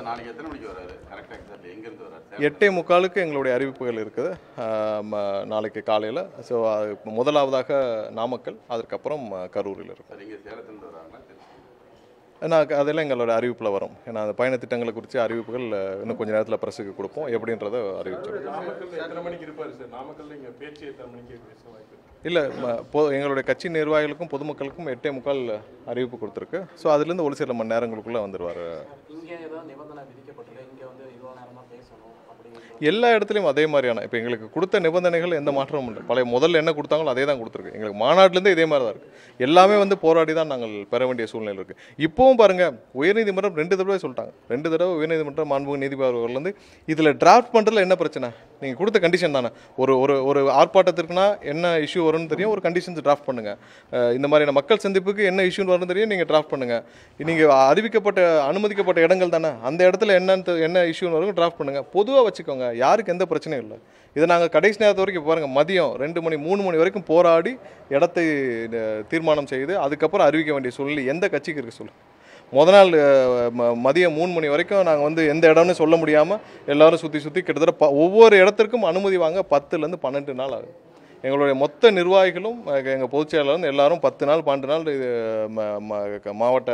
நாளைக்கு எத்தனை மணிக்கு வராரு? கரெக்டாக எக்ஸாக்ட் எங்கேருந்து வராரு? 8:45க்கு எங்களுடைய அறிவிப்புகள் இருக்குது நாளைக்கு காலையில். ஸோ முதலாவதாக நாமக்கல், அதற்கப்புறம் கரூரில் இருக்கும். சார் இங்கே சேலத்துலேருந்து வராங்களா? அதெல்லாம் எங்களோட அறிவிப்பில் வரும். ஏன்னா அந்த பயண திட்டங்களை குறித்து அறிவிப்புகள் இன்னும் கொஞ்சம் நேரத்தில் பிரஸுக்கு கொடுப்போம். எப்படின்றத அறிவிச்சோம். இல்லை, எங்களுடைய கட்சி நிர்வாகிகளுக்கும் பொதுமக்களுக்கும் 8:45 அறிவிப்பு கொடுத்துருக்கு. ஸோ அதுலேருந்து ஒரு சில மணி நேரங்களுக்குள்ளே வந்துடுவார். எல்லா இடத்துலையும் அதே மாதிரியான இப்போ எங்களுக்கு கொடுத்த நிபந்தனைகள் எந்த மாற்றமும் இல்லை. பழைய முதல்ல என்ன கொடுத்தாங்களோ அதே தான் கொடுத்துருக்கு. எங்களுக்கு மாநாட்டிலேருந்து இதே மாதிரி தான் இருக்குது. எல்லாமே போராடி தான் நாங்கள் பெற வேண்டிய சூழ்நிலை இருக்குது. இப்போவும் பாருங்கள், உயர்நீதிமன்றம் 2 தடவை சொல்லிட்டாங்க. 2 தடவை உயர்நீதிமன்றம் மாண்புமிகு நீதிபதி அவர்கள் இதில் டிராஃப்ட் பண்ணுறதுல என்ன பிரச்சனை, நீங்கள் கொடுத்த கண்டிஷன் தானே. ஒரு ஒரு ஒரு ஆர்ப்பாட்டத்திற்குனா என்ன இஷ்யூ வரும்னு தெரியும், ஒரு கண்டிஷன்ஸ் டிராஃப்ட் பண்ணுங்கள். இந்த மாதிரியான மக்கள் சந்திப்புக்கு என்ன இஷ்யூன்னு வரும்னு தெரியும், நீங்கள் டிராஃப்ட் பண்ணுங்கள். நீங்கள் அறிவிக்கப்பட்ட அனுமதிக்கப்பட்ட இடங்கள் தானே, அந்த இடத்துல என்ன இஷ்யூன்னு வரும் டிராஃப்ட் பண்ணுங்கள். பொதுவாக வச்சுக்கோங்க, யாருக்கு எந்த பிரச்சனையும் இல்லை. இதை நாங்கள் கடைசி நேரத்து வரைக்கும் பாருங்கள், மதியம் 2 மணி 3 மணி வரைக்கும் போராடி இடத்தை தீர்மானம் செய்து அதுக்கப்புறம் அறிவிக்க வேண்டிய சூழ்நிலை எந்த கட்சிக்கு இருக்குது சொல்லு. முத நாள் மதியம் 3 மணி வரைக்கும் நாங்கள் எந்த இடம்னு சொல்ல முடியாமல் எல்லோரும் சுற்றி கிட்டத்தட்ட ஒவ்வொரு இடத்திற்கும் அனுமதி வாங்க 10லேருந்து 12 நாள் ஆகுது. எங்களுடைய மொத்த நிர்வாகிகளும் எங்கள் பொதுச் செயலாளரும் எல்லாரும் 10 நாள் 12 நாள் மாவட்ட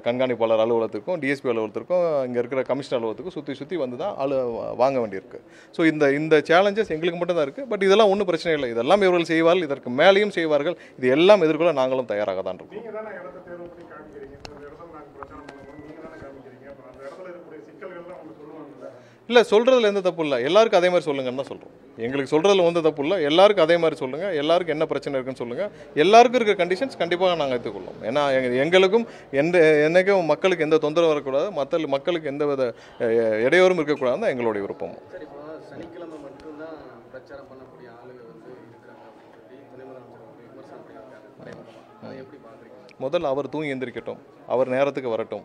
கண்காணிப்பாளர் அலுவலகத்துக்கும் டிஎஸ்பி அலுவலகத்துக்கும் இங்கே இருக்கிற கமிஷனர் அலுவலகத்துக்கும் சுற்றி வந்து தான் வாங்க வேண்டியிருக்கு. ஸோ இந்த சேலஞ்சஸ் எங்களுக்கு மட்டும் தான் இருக்குது. பட் இதெல்லாம் ஒன்றும் பிரச்சனை இல்லை. இதெல்லாம் இவர்கள் செய்வார்கள், இதற்கு மேலேயும் செய்வார்கள். இது எல்லாம் எதிர்கொள்ள நாங்களும் தயாராக தான் இருக்கோம். இல்லை, சொல்கிறதுல எந்த தப்பு இல்லை. எல்லாருக்கும் அதே மாதிரி சொல்லுங்கன்னு தான் சொல்கிறோம். எங்களுக்கு சொல்கிறதுல வந்து தப்பு இல்லை. எல்லாருக்கும் அதே மாதிரி சொல்லுங்கள். எல்லாருக்கும் என்ன பிரச்சனை இருக்குன்னு சொல்லுங்கள். எல்லாருக்கும் இருக்கிற கண்டிஷன்ஸ் கண்டிப்பாக நாங்கள் எடுத்துக்கொள்ளும். ஏன்னா எங்களுக்கும் என்றைக்கும் மக்களுக்கு எந்த தொந்தரவு வரக்கூடாது, மக்களுக்கு எந்த வித இடையூறும் இருக்கக்கூடாது தான் எங்களுடைய விருப்பம். சனிக்கிழமை மட்டும்தான் பிரச்சாரம் பண்ணக்கூடிய ஆளுங்க இருக்கிறாங்க அப்படின்னு எப்படி பார்க்குறீங்க? முதல்ல அவர் தூங்கி எந்திரிக்கட்டும், அவர் நேரத்துக்கு வரட்டும்.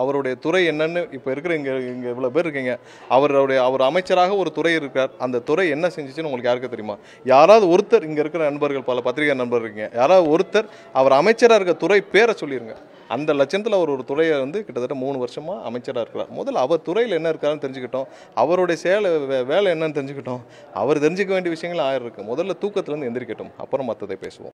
அவருடைய துறை என்னன்னு இப்போ இருக்கிற இங்கே இவ்வளோ பேர் இருக்கீங்க. அவர் அமைச்சராக ஒரு துறை இருக்கார். அந்த துறை என்ன செஞ்சிச்சுன்னு உங்களுக்கு யாருக்கு தெரியுமா? யாராவது ஒருத்தர், இங்கே இருக்கிற நண்பர்கள், பல பத்திரிகை நண்பர் இருக்கீங்க, யாராவது ஒருத்தர் அவர் அமைச்சராக இருக்க துறை பேரை சொல்லிடுங்க. அந்த லட்சத்தில் அவர் ஒரு துறையை கிட்டத்தட்ட 3 வருஷமாக அமைச்சராக இருக்கிறார். முதல்ல அவர் துறையில் என்ன இருக்காருன்னு தெரிஞ்சுக்கிட்டோம். அவருடைய வேலை என்னன்னு தெரிஞ்சுக்கிட்டோம். அவர் தெரிஞ்சுக்க வேண்டிய விஷயங்கள் 1000 இருக்குது. முதல்ல தூக்கத்துலேருந்து எந்திரிக்கட்டும், அப்புறம் மற்றதை பேசுவோம்.